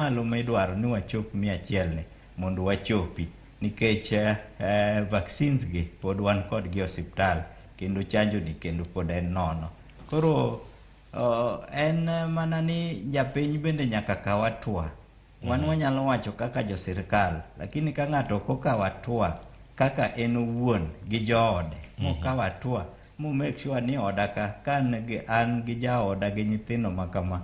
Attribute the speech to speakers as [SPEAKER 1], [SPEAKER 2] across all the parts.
[SPEAKER 1] malo midwaro ni wachop 100 ni mondo wachopi nikech vaccines gi pod wan kod gi osiptal kendo chanjo ni kendo pod en nono. Koro en mana ni japiny bende nyaka kaw atua. Wan wanyalo wacho kaka jo sirkal, lakini ka ng'ato ok okaw atua kaka en owuon gi joode mokaw atua mo make sure ni oda ka an gi jaoda gi nyithindo makama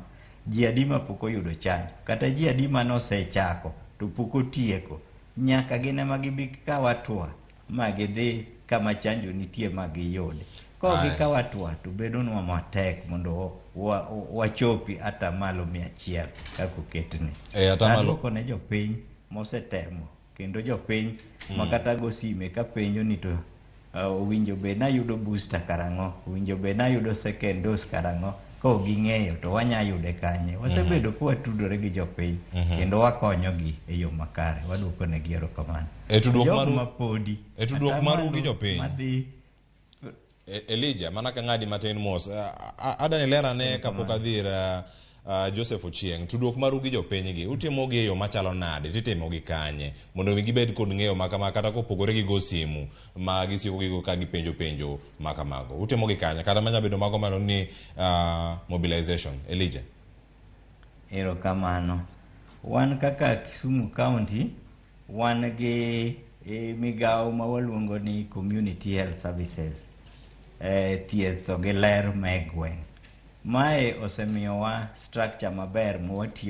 [SPEAKER 1] ji adi ma pok oyudo chanjo kata ji adi ma nosechako to pok otieko, nyaka gin ema gibi kaw atua ma gidhi kama chanjo nitie ma giyude. Ko gikaw atua to bedonwa matek mondo wachopi ata malo 100 kaka oketni. Adwoko ne jopiny mosetemo kendo jopiny makata go sime ka penjo ni to owinjo bed nayudo booster karang'o, owinjo bed nayudo second dose karang'o. Ko ging'eyo to wanya yude kanye. Wasebedo kuwatudore gi jopiny kendo wakonyogi e yo makare. Wadwoko ne gi erokamano.
[SPEAKER 2] Tudruok maru gi jopiny. Elijah, mana ka ng'adi matin mos. Adani lera ne kapok adhir Joseph Ochieng. Tudruok maru gi jopiny gi. Utimo gi e yo machalo nade? Titimo gi kanye? Mondo gibed kod ng'eyo makama kata kopogore gi go simu ma gisiko gigo ka gipenjo makamago. Utimo gi kanye? Kata manya bedo mago mano ni mobilization. Elijah.
[SPEAKER 1] Erokamano. Wan kaka Kisumu County, wan gi migawo ma waluongo ni Community Health Services. Thieth gi ler meg gweng'. Mae osemiyowa structure maber mwatiyo